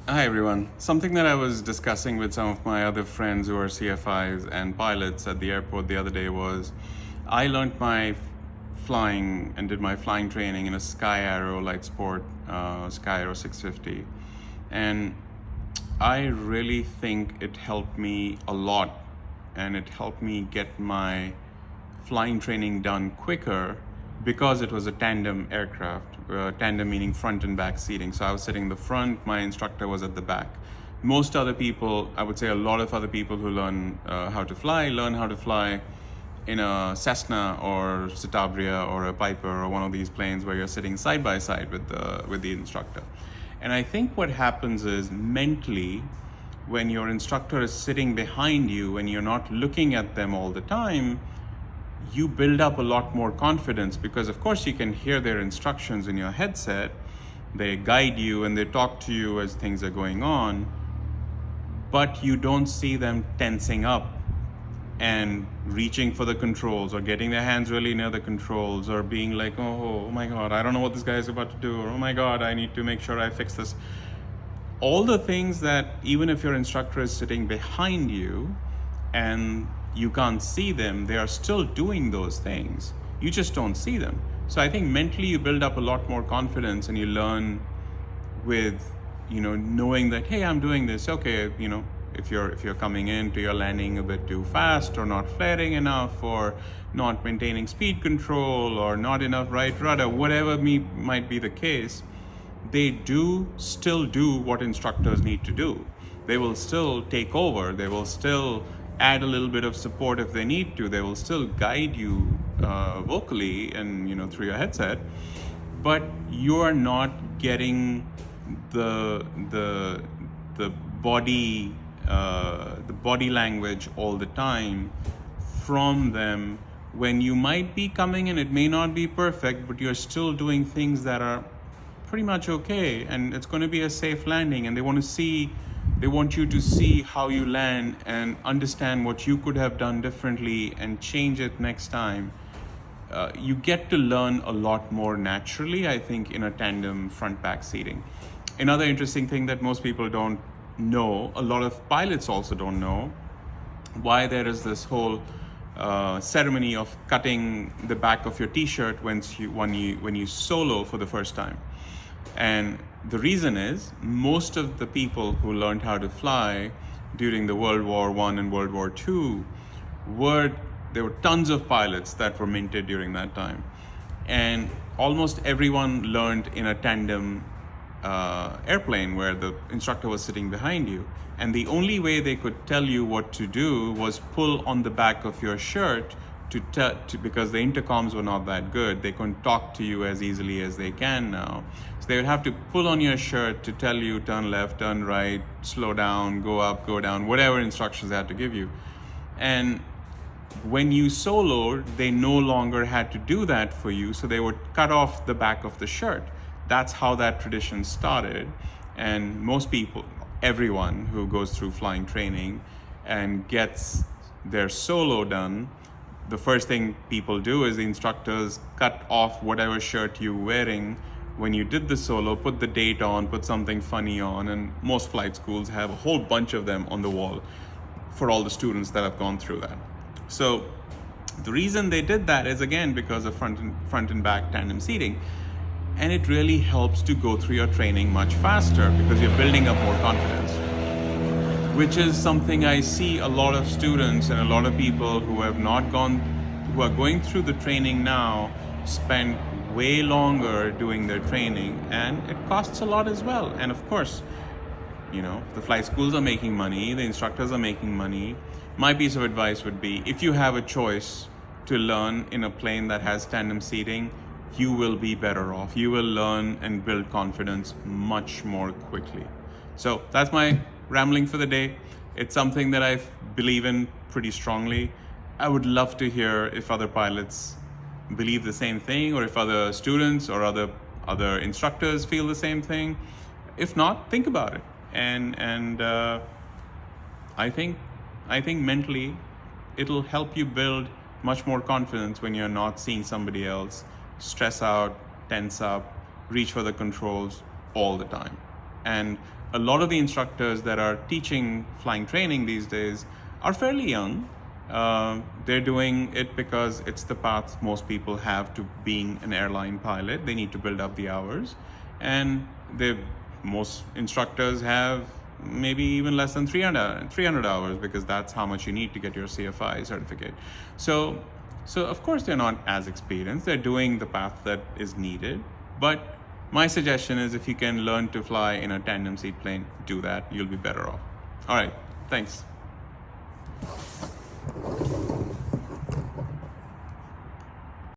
Hi everyone. Something that I was discussing with some of my other friends who are CFIs and pilots at the airport the other day was I learned my flying and did my flying training in a Sky Arrow light sport, Sky Arrow 650. And I really think it helped me a lot, and it helped me get my flying training done quicker because it was a tandem aircraft. Tandem meaning front and back seating. So I was sitting in the front, my instructor was at the back. Most other people, I would say a lot of other people who learn how to fly in a Cessna or Citabria or a Piper or one of these planes where you're sitting side by side with the instructor. And I think what happens is mentally, when your instructor is sitting behind you and you're not looking at them all the time, you build up a lot more confidence because of course you can hear their instructions in your headset. They guide you and they talk to you as things are going on, but you don't see them tensing up and reaching for the controls or getting their hands really near the controls or being like, oh my God, I don't know what this guy is about to do, or oh my God, I need to make sure I fix this. All the things that even if your instructor is sitting behind you and you can't see them, they are still doing those things. You just don't see them. So I think mentally you build up a lot more confidence and you learn with, knowing that, hey, I'm doing this. Okay, if you're coming into your landing a bit too fast or not flaring enough or not maintaining speed control or not enough right rudder, whatever might be the case, they still do what instructors need to do. They will still take over. They will still add a little bit of support if they need to. They will still guide you vocally and through your headset, but you are not getting the body language all the time from them. When you might be coming in, it may not be perfect, but you're still doing things that are pretty much okay, and it's going to be a safe landing, and they want you to see how you land and understand what you could have done differently and change it next time. You get to learn a lot more naturally, I think, in a tandem front back seating. Another interesting thing that most people don't know, a lot of pilots also don't know, why there is this whole ceremony of cutting the back of your t-shirt when you solo for the first time. And the reason is most of the people who learned how to fly during the World War I and World War II there were tons of pilots that were minted during that time, and almost everyone learned in a tandem airplane where the instructor was sitting behind you, and the only way they could tell you what to do was pull on the back of your shirt because the intercoms were not that good. They couldn't talk to you as easily as they can now. So they would have to pull on your shirt to tell you turn left, turn right, slow down, go up, go down, whatever instructions they had to give you. And when you soloed, they no longer had to do that for you, so they would cut off the back of the shirt. That's how that tradition started. And most people, everyone who goes through flying training and gets their solo done, the first thing people do is the instructors cut off whatever shirt you're wearing when you did the solo, put the date on, put something funny on, and most flight schools have a whole bunch of them on the wall for all the students that have gone through that. So the reason they did that is, again, because of front and back tandem seating. And it really helps to go through your training much faster because you're building up more confidence, which is something I see a lot of students and a lot of people who are going through the training now spend way longer doing their training, and it costs a lot as well. And of course, the flight schools are making money, the instructors are making money. My piece of advice would be, if you have a choice to learn in a plane that has tandem seating, you will be better off. You will learn and build confidence much more quickly. So that's my rambling for the day. It's something that I believe in pretty strongly. I would love to hear if other pilots believe the same thing, or if other students or other instructors feel the same thing. If not, think about it. And I think mentally it'll help you build much more confidence when you're not seeing somebody else stress out, tense up, reach for the controls all the time. And a lot of the instructors that are teaching flying training these days are fairly young. They're doing it because it's the path most people have to being an airline pilot. They need to build up the hours, and most instructors have maybe even less than 300 hours, because that's how much you need to get your CFI certificate. So of course they're not as experienced. They're doing the path that is needed. But my suggestion is, if you can learn to fly in a tandem seaplane, do that. You'll be better off. All right, thanks.